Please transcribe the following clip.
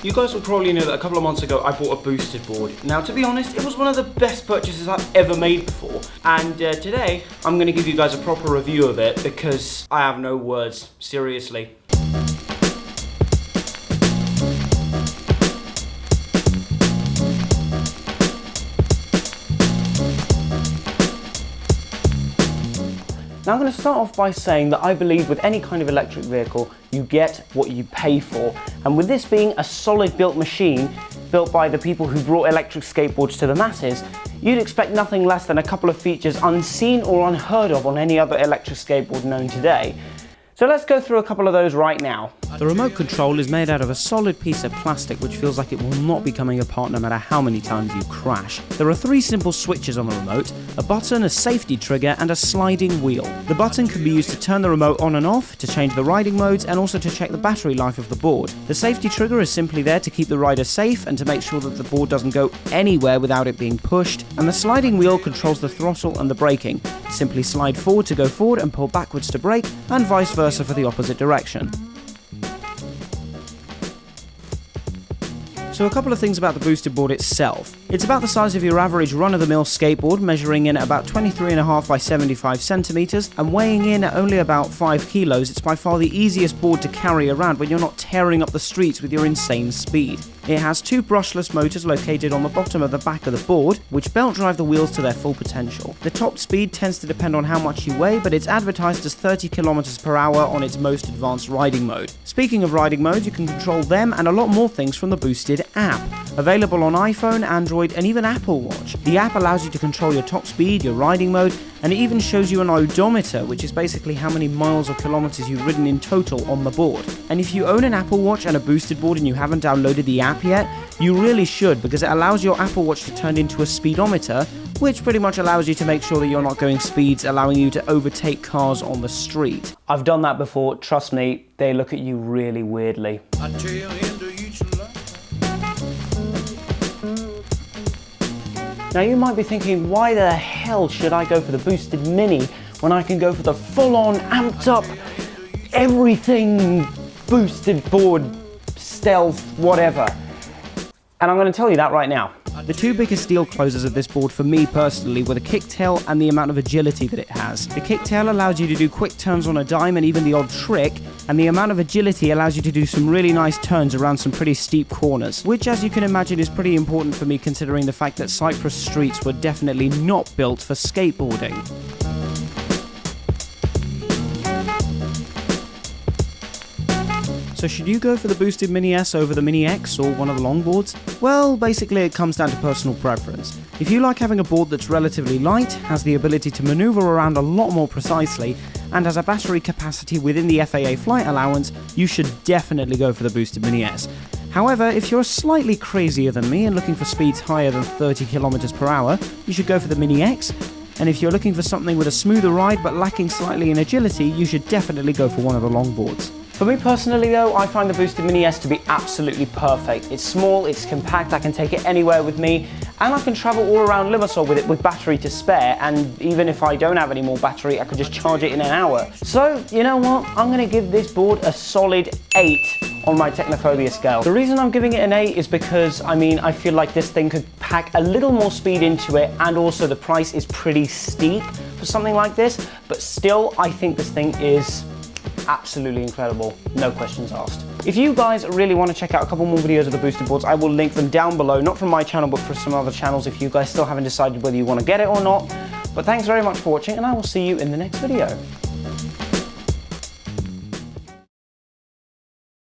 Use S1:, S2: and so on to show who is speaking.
S1: You guys will probably know that a couple of months ago I bought a boosted board. Now, to be honest, it was one of the best purchases I've ever made before. And today, I'm going to give you guys a proper review of it because I have no words, seriously. Now I'm going to start off by saying that I believe with any kind of electric vehicle, you get what you pay for. And with this being a solid built machine, built by the people who brought electric skateboards to the masses, you'd expect nothing less than a couple of features unseen or unheard of on any other electric skateboard known today. So let's go through a couple of those right now. The remote control is made out of a solid piece of plastic which feels like it will not be coming apart no matter how many times you crash. There are 3 simple switches on the remote, a button, a safety trigger and a sliding wheel. The button can be used to turn the remote on and off, to change the riding modes and also to check the battery life of the board. The safety trigger is simply there to keep the rider safe and to make sure that the board doesn't go anywhere without it being pushed, and the sliding wheel controls the throttle and the braking. Simply slide forward to go forward and pull backwards to brake, and vice versa for the opposite direction. So a couple of things about the boosted board itself. It's about the size of your average run-of-the-mill skateboard, measuring in at about 23.5 by 75 centimeters and weighing in at only about 5 kilos. It's by far the easiest board to carry around when you're not tearing up the streets with your insane speed. It has 2 brushless motors located on the bottom of the back of the board, which belt drive the wheels to their full potential. The top speed tends to depend on how much you weigh, but it's advertised as 30 kilometers per hour on its most advanced riding mode. Speaking of riding modes, you can control them and a lot more things from the boosted app. Available on iPhone, Android and even Apple Watch. The app allows you to control your top speed, your riding mode, and it even shows you an odometer, which is basically how many miles or kilometers you've ridden in total on the board. And if you own an Apple Watch and a boosted board and you haven't downloaded the app yet, you really should, because it allows your Apple Watch to turn into a speedometer, which pretty much allows you to make sure that you're not going speeds, allowing you to overtake cars on the street. I've done that before, trust me, they look at you really weirdly. Now you might be thinking, why the hell should I go for the boosted mini when I can go for the full-on, amped up, everything boosted board, stealth, whatever? And I'm going to tell you that right now. The 2 biggest deal closers of this board for me personally were the kicktail and the amount of agility that it has. The kicktail allows you to do quick turns on a dime and even the odd trick, and the amount of agility allows you to do some really nice turns around some pretty steep corners, which as you can imagine is pretty important for me considering the fact that Cyprus streets were definitely not built for skateboarding. So should you go for the boosted Mini S over the Mini X or one of the longboards? Well, basically it comes down to personal preference. If you like having a board that's relatively light, has the ability to maneuver around a lot more precisely, and has a battery capacity within the FAA flight allowance, you should definitely go for the boosted Mini S. However, if you're slightly crazier than me and looking for speeds higher than 30 kilometers per hour, you should go for the Mini X. And if you're looking for something with a smoother ride but lacking slightly in agility, you should definitely go for one of the longboards. For me personally though, I find the boosted Mini S to be absolutely perfect. It's small, it's compact, I can take it anywhere with me, and I can travel all around Limassol with it with battery to spare, and even if I don't have any more battery, I could just charge it in an hour. So, you know what? I'm going to give this board a solid 8 on my Technophobia scale. The reason I'm giving it an 8 is because, I feel like this thing could pack a little more speed into it, and also the price is pretty steep for something like this, but still, I think this thing is absolutely incredible, no questions asked. If you guys really want to check out a couple more videos of the boosted boards, I will link them down below, not from my channel but from some other channels if you guys still haven't decided whether you want to get it or not. But thanks very much for watching and I will see you in the next video.